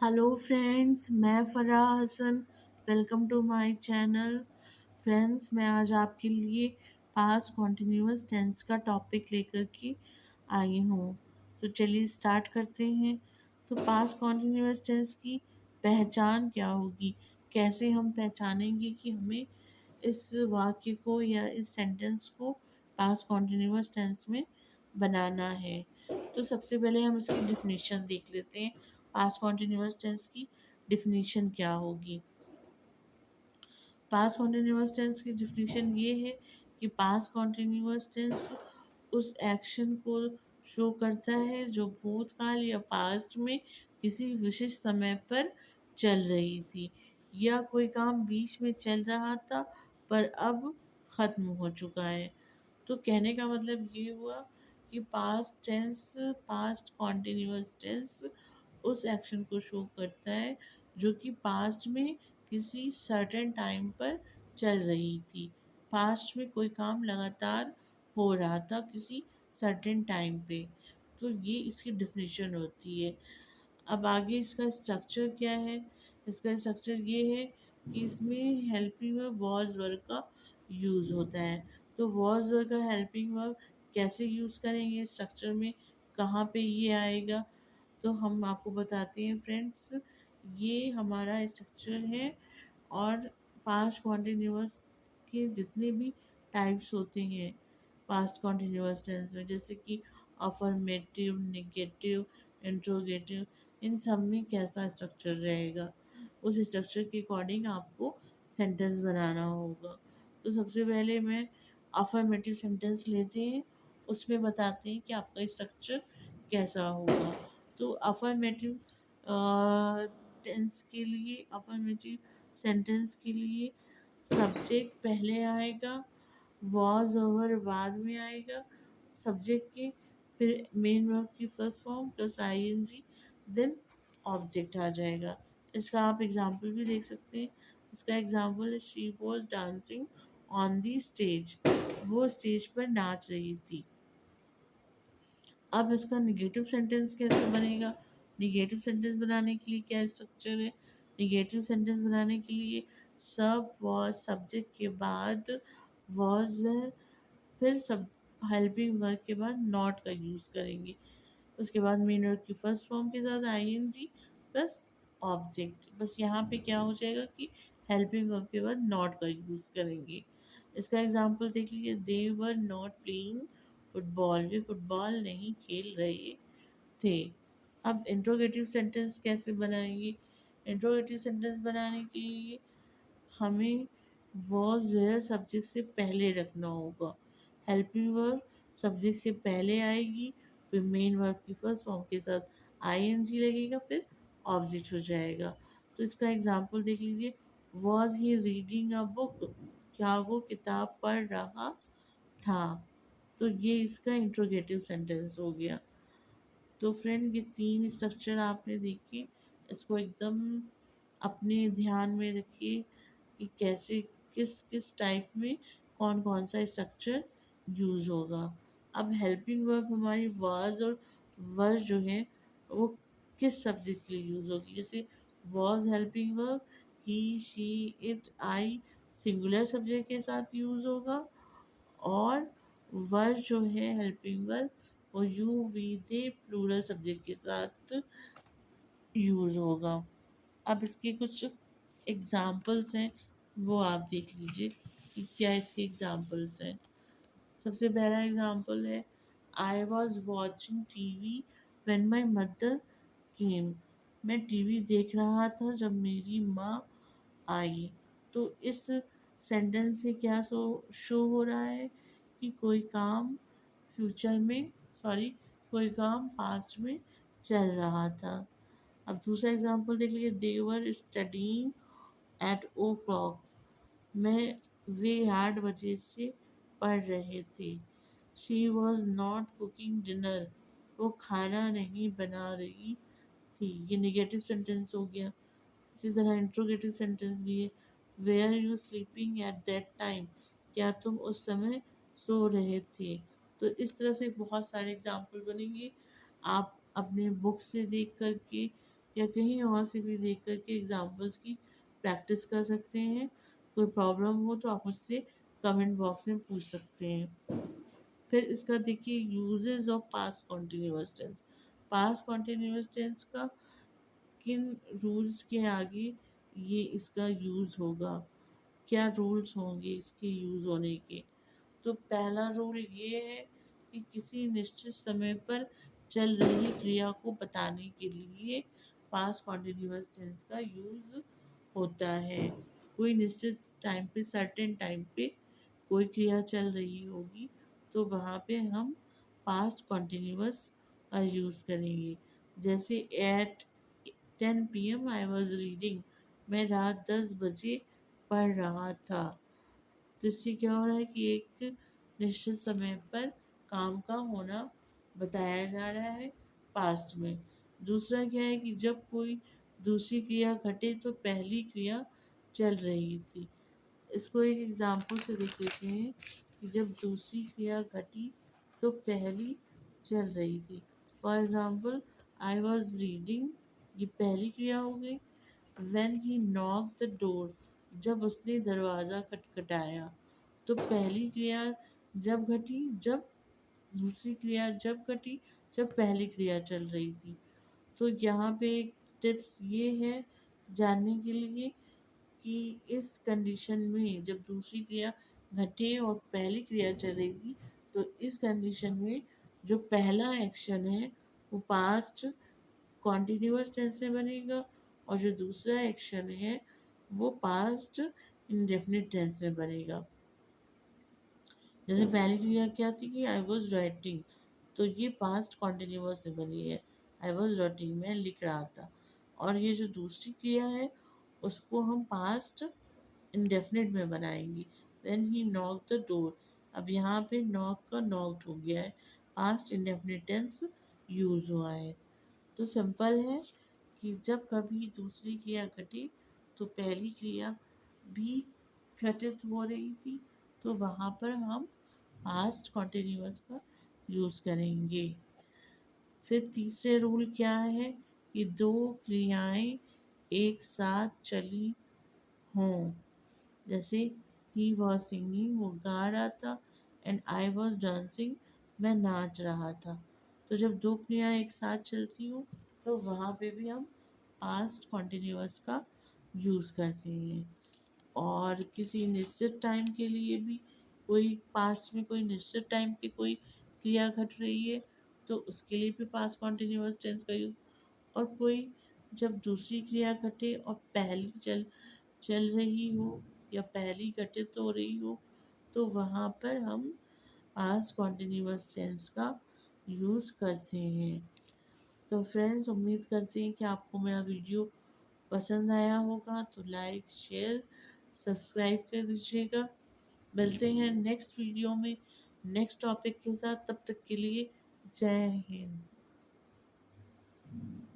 Hello friends, मैं Farah Hasan. Welcome to my channel. Friends, मैं आज आपके लिए पास्ट कॉन्टिन्यूअस टेंस का टॉपिक लेकर के आई हूँ। तो चलिए स्टार्ट करते हैं। तो पास्ट कॉन्टिन्यूअस टेंस की पहचान क्या होगी, कैसे हम पहचानेंगे कि हमें इस वाक्य को या इस सेंटेंस को पास्ट कॉन्टिन्यूअस टेंस में बनाना है। तो सबसे पहले हम इसकी डिफिनीशन देख लेते हैं। पास्ट कॉन्टिन्यूअस टेंस की डिफिनीशन क्या होगी। पास्ट कॉन्टिन्यूअस टेंस की डिफिनीशन ये है कि पास्ट कॉन्टिन्यूअस टेंस उस एक्शन को शो करता है जो भूतकाल या पास्ट में किसी विशिष्ट समय पर चल रही थी, या कोई काम बीच में चल रहा था पर अब खत्म हो चुका है। तो कहने का मतलब ये हुआ कि पास्ट कॉन्टिन्यूअस टेंस उस एक्शन को शो करता है जो कि पास्ट में किसी सर्टेन टाइम पर चल रही थी। पास्ट में कोई काम लगातार हो रहा था किसी सर्टेन टाइम पे। तो ये इसकी डिफिनीशन होती है। अब आगे इसका स्ट्रक्चर क्या है। इसका स्ट्रक्चर ये है कि इसमें हेल्पिंग वर्ब वॉज वर्ब का यूज़ होता है। तो वॉज वर्ब का हेल्पिंग वर्ब कैसे यूज़ करेंगे स्ट्रक्चर में, कहाँ पे ये आएगा, तो हम आपको बताते हैं फ्रेंड्स। ये हमारा स्ट्रक्चर है। और पास्ट कॉन्टिन्यूअस के जितने भी टाइप्स होते हैं पास्ट कॉन्टिन्यूअस टेंस में, जैसे कि अफर्मेटिव, नेगेटिव, इंट्रोगेटिव, इन सब में कैसा स्ट्रक्चर रहेगा, उस स्ट्रक्चर के अकॉर्डिंग आपको सेंटेंस बनाना होगा। तो सबसे पहले मैं अफर्मेटिव सेंटेंस लेते हैं, उसमें बताते हैं कि आपका स्ट्रक्चर कैसा होगा। तो अफर्मेटिव टेंस के लिए, अफर्मेटिव सेंटेंस के लिए सब्जेक्ट पहले आएगा, वॉज ओवर बाद में आएगा सब्जेक्ट के, फिर मेन वर्ब की first form plus ING, then object आ जाएगा। इसका आप एग्जाम्पल भी देख सकते हैं। इसका एग्जाम्पल है she was dancing on the stage. वो स्टेज पर नाच रही थी। अब इसका निगेटिव सेंटेंस कैसे बनेगा। निगेटिव सेंटेंस बनाने के लिए क्या स्ट्रक्चर है। निगेटिव सेंटेंस बनाने के लिए सब वॉज सब्जेक्ट के बाद वॉज है, फिर सब हेल्पिंग वर्ब के बाद नॉट का यूज़ करेंगे। उसके बाद मेन वर्ब की फर्स्ट फॉर्म के साथ आईएनजी प्लस ऑब्जेक्ट। बस यहाँ पे क्या हो जाएगा कि हेल्पिंग वर्ब के बाद नॉट का यूज़ करेंगे। इसका एग्जांपल देख लीजिए, they were not playing football. वे फुटबॉल नहीं खेल रहे थे। अब इंट्रोगेटिव सेंटेंस कैसे बनाएंगे। इंट्रोगेटिव सेंटेंस बनाने के लिए हमें वॉज वेयर सब्जेक्ट से पहले रखना होगा। हेल्पिंग वर्ब सब्जेक्ट से पहले आएगी, फिर मेन वर्ब की फर्स्ट फॉर्म के साथ आईएनजी लगेगा, फिर ऑब्जेक्ट हो जाएगा। तो इसका एग्जांपल देख लीजिए, was he reading a book. क्या वो किताब पढ़ रहा था। तो ये इसका इंट्रोगेटिव सेंटेंस हो गया। तो फ्रेंड, ये तीन स्ट्रक्चर आपने देखे, इसको एकदम अपने ध्यान में रखिए कि कैसे किस किस टाइप में कौन कौन सा स्ट्रक्चर यूज़ होगा। अब हेल्पिंग वर्ब हमारी वाज और वर जो है वो किस सब्जेक्ट के लिए यूज़ होगी। जैसे was helping verb he, she, it, I singular subject के साथ यूज़ होगा, और वर जो है हेल्पिंग वर्ब वो you, we, they plural subject के साथ यूज़ होगा। अब इसके कुछ एग्जाम्पल्स हैं, वो आप देख लीजिए कि क्या इसके एग्जाम्पल्स हैं। सबसे पहला एग्जाम्पल है, I was watching TV when my mother केम। मैं टीवी देख रहा था जब मेरी माँ आई। तो इस सेंटेंस से क्या शो हो रहा है कि कोई काम फ्यूचर में, सॉरी, कोई काम पास्ट में चल रहा था। अब दूसरा एग्जांपल देख लीजिए, they were studying eight O clock. मैं वे 8 बजे से पढ़ रहे थे। She was not cooking dinner. वो खाना नहीं बना रही थी। ये निगेटिव सेंटेंस हो गया। इसी तरह इंट्रोगेटिव सेंटेंस भी है, were you sleeping at that time. क्या तुम उस समय सो रहे थे। तो इस तरह से बहुत सारे एग्जाम्पल बनेंगे। आप अपने बुक से देख करके या कहीं और से भी देख कर के एग्जाम्पल्स की प्रैक्टिस कर सकते हैं। कोई प्रॉब्लम हो तो आप मुझसे कमेंट बॉक्स में पूछ सकते हैं। फिर इसका देखिए uses of past continuous tense. Past continuous tense का किन रूल्स के आगे ये इसका यूज़ होगा, क्या रूल्स होंगे इसके यूज़ होने के। तो पहला रूल ये है कि किसी निश्चित समय पर चल रही क्रिया को बताने के लिए पास्ट कॉन्टिन्यूअस टेंस का यूज़ होता है। कोई निश्चित टाइम पे, सर्टेन टाइम पे कोई क्रिया चल रही होगी तो वहाँ पे हम पास्ट कॉन्टिन्यूअस का यूज़ करेंगे। जैसे at 10 PM I was reading, मैं रात 10 बजे पढ़ रहा था। तो इससे क्या हो रहा है कि एक निश्चित समय पर काम का होना बताया जा रहा है पास्ट में। दूसरा क्या है कि जब कोई दूसरी क्रिया घटे तो पहली क्रिया चल रही थी। इसको एक एग्जाम्पल से देख लेते हैं कि जब दूसरी क्रिया घटी तो पहली चल रही थी। For example, I was reading, ये पहली क्रिया हो गई। When he knock the door, जब उसने दरवाज़ा खटखटाया, तो पहली क्रिया जब घटी, जब दूसरी क्रिया जब घटी जब पहली क्रिया चल रही थी। तो यहाँ पे एक टिप्स ये है जानने के लिए कि इस कंडीशन में जब दूसरी क्रिया घटे और पहली क्रिया चल रही थी तो इस कंडीशन में जो पहला एक्शन है वो पास्ट कॉन्टिन्यूअस टेंस में बनेगा और जो दूसरा एक्शन है वो पास्ट इंडेफिनिट टेंस में बनेगा। जैसे पहली क्रिया क्या थी कि आई वॉज राइटिंग, तो ये पास्ट कॉन्टिन्यूअस में बनी है। आई वॉज राइटिंग, मैं लिख रहा था। और ये जो दूसरी क्रिया है उसको हम पास्ट इंडेफिनिट में बनाएंगे। Then he knock the door, अब यहाँ पे नॉक का नॉक्ड हो गया है, पास्ट इंडेफिनिट टेंस यूज हुआ है। तो सिंपल है कि जब कभी दूसरी क्रिया घटे तो पहली क्रिया भी घटित हो रही थी तो वहाँ पर हम पास्ट कॉन्टिन्यूअस का यूज़ करेंगे। फिर तीसरे रूल क्या है कि दो क्रियाएं एक साथ चली हों। जैसे ही वॉज सिंगिंग, वो गा रहा था, एंड आई वॉज डांसिंग, मैं नाच रहा था। तो जब दो क्रियाएं एक साथ चलती हों तो वहाँ पे भी हम पास्ट कॉन्टिन्यूअस का यूज़ करते हैं। और किसी निश्चित टाइम के लिए भी कोई पास्ट में कोई निश्चित टाइम पे कोई क्रिया घट रही है तो उसके लिए भी पास्ट कॉन्टिन्यूअस टेंस का यूज़। और कोई जब दूसरी क्रिया घटे और पहली चल चल रही हो या पहली घटित हो रही हो तो वहाँ पर हम पास्ट कॉन्टिन्यूअस टेंस का यूज़ करते हैं। तो फ्रेंड्स, उम्मीद करते हैं कि आपको मेरा वीडियो पसंद आया होगा, तो लाइक शेयर सब्सक्राइब कर दीजिएगा। मिलते हैं नेक्स्ट वीडियो में नेक्स्ट टॉपिक के साथ, तब तक के लिए जय हिंद।